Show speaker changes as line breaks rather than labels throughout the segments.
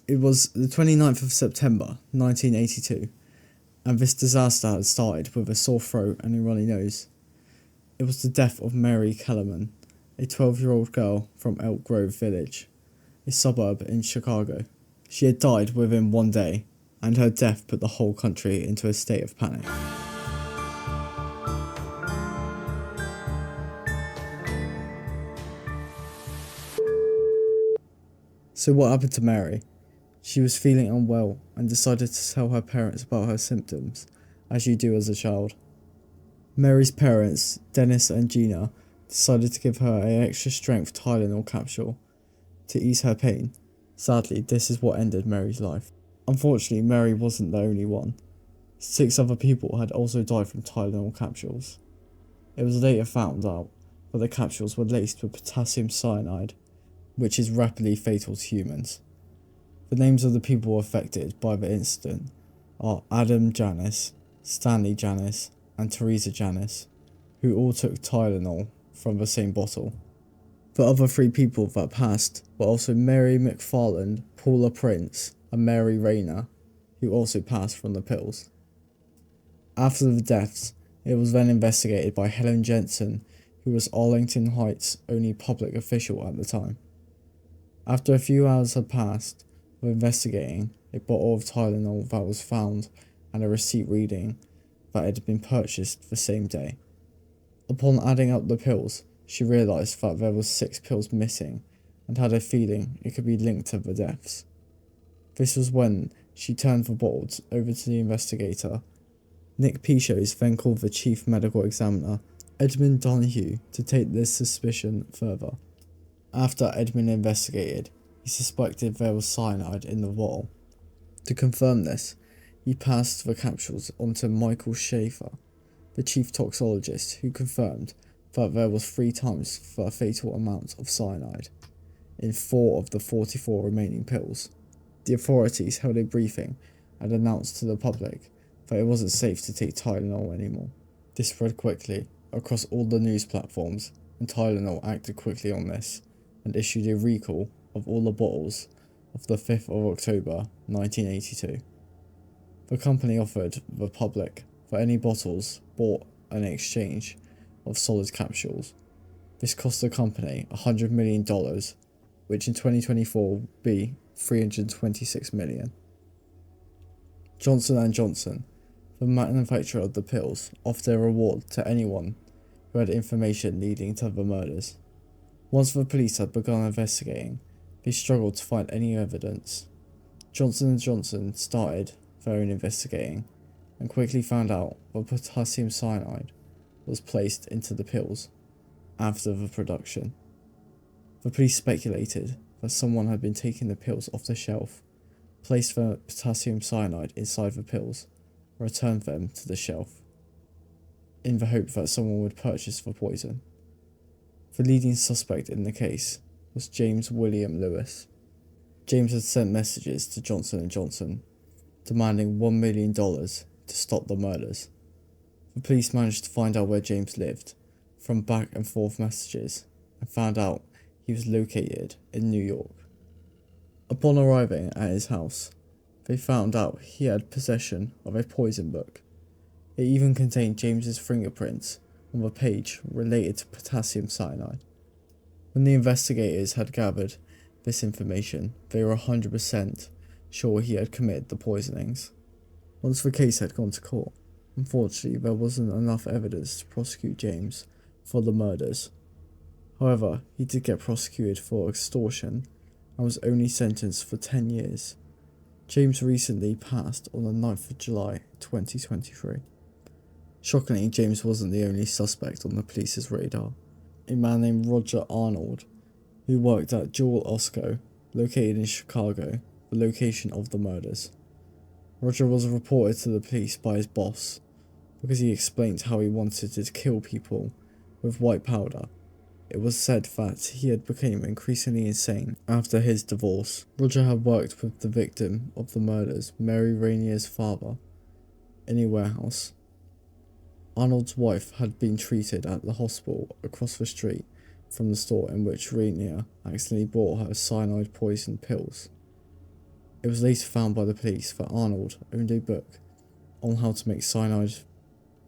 It was the 29th of September 1982, and this disaster had started with a sore throat and a runny nose. It was the death of Mary Kellerman, a 12-year-old girl from Elk Grove Village, a suburb in Chicago. She had died within one day, and her death put the whole country into a state of panic. So what happened to Mary? She was feeling unwell and decided to tell her parents about her symptoms, as you do as a child. Mary's parents, Dennis and Gina, decided to give her an extra strength Tylenol capsule to ease her pain. Sadly, this is what ended Mary's life. Unfortunately, Mary wasn't the only one. 6 other people had also died from Tylenol capsules. It was later found out that the capsules were laced with potassium cyanide, which is rapidly fatal to humans. The names of the people affected by the incident are Adam Janis, Stanley Janis, and Teresa Janis, who all took Tylenol from the same bottle. The other 3 people that passed were also Mary McFarland, Paula Prince, and Mary Rayner, who also passed from the pills. After the deaths, it was then investigated by Helen Jensen, who was Arlington Heights' only public official at the time. After a few hours had passed of investigating, a bottle of Tylenol that was found and a receipt reading that it had been purchased the same day. Upon adding up the pills, she realised that there were 6 pills missing and had a feeling it could be linked to the deaths. This was when she turned the bottles over to the investigator. Nick Pichos then called the chief medical examiner, Edmund Donahue, to take this suspicion further. After Edmund investigated, he suspected there was cyanide in the bottle. To confirm this, he passed the capsules on to Michael Schaefer, the chief toxicologist, who confirmed that there was 3 times the fatal amount of cyanide in 4 of the 44 remaining pills. The authorities held a briefing and announced to the public that it wasn't safe to take Tylenol anymore. This spread quickly across all the news platforms, and Tylenol acted quickly on this and issued a recall of all the bottles of the 5th of October 1982. The company offered the public for any bottles bought in exchange of solid capsules. This cost the company $100 million, which in 2024 will be $326 million. Johnson & Johnson, the manufacturer of the pills, offered a reward to anyone who had information leading to the murders. Once the police had begun investigating, they struggled to find any evidence. Johnson & Johnson started their own investigating and quickly found out that potassium cyanide was placed into the pills after the production. The police speculated that someone had been taking the pills off the shelf, placed the potassium cyanide inside the pills, and returned them to the shelf, in the hope that someone would purchase the poison. The leading suspect in the case was James William Lewis. James had sent messages to Johnson & Johnson, demanding $1 million to stop the murders. The police managed to find out where James lived from back and forth messages and found out he was located in New York. Upon arriving at his house, they found out he had possession of a poison book. It even contained James's fingerprints on the page related to potassium cyanide. When the investigators had gathered this information, they were 100% sure he had committed the poisonings. Once the case had gone to court, unfortunately there wasn't enough evidence to prosecute James for the murders. However, he did get prosecuted for extortion and was only sentenced for 10 years. James recently passed on the 9th of July 2023. Shockingly, James wasn't the only suspect on the police's radar. A man named Roger Arnold, who worked at Jewel Osco, located in Chicago, the location of the murders. Roger was reported to the police by his boss because he explained how he wanted to kill people with white powder. It was said that he had become increasingly insane after his divorce. Roger had worked with the victim of the murders, Mary Rainier's father, in a warehouse. Arnold's wife had been treated at the hospital across the street from the store in which Rainier accidentally bought her cyanide poison pills. It was later found by the police that Arnold owned a book on how to make cyanide.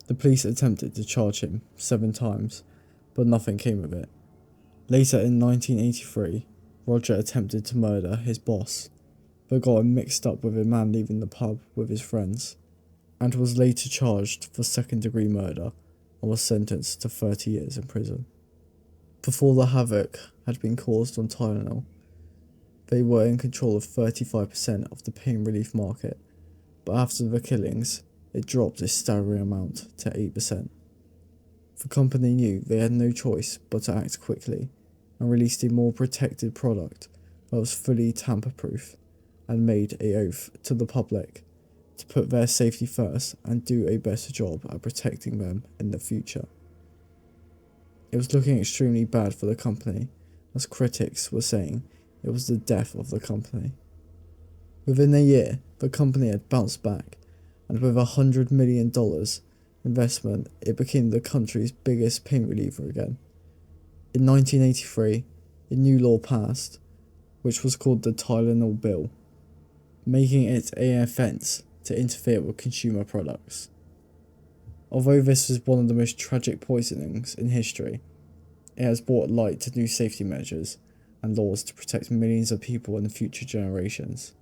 The police attempted to charge him 7 times, but nothing came of it. Later in 1983, Roger attempted to murder his boss, but got him mixed up with a man leaving the pub with his friends, and was later charged for second-degree murder and was sentenced to 30 years in prison. Before the havoc had been caused on Tylenol, they were in control of 35% of the pain relief market, but after the killings, it dropped a staggering amount to 8%. The company knew they had no choice but to act quickly and released a more protected product that was fully tamper-proof and made an oath to the public to put their safety first and do a better job at protecting them in the future. It was looking extremely bad for the company, as critics were saying it was the death of the company. Within a year, the company had bounced back, and with $100 million investment, it became the country's biggest pain reliever again. In 1983, a new law passed, which was called the Tylenol Bill, making it an offence to interfere with consumer products. Although this was one of the most tragic poisonings in history, it has brought light to new safety measures and laws to protect millions of people in future generations.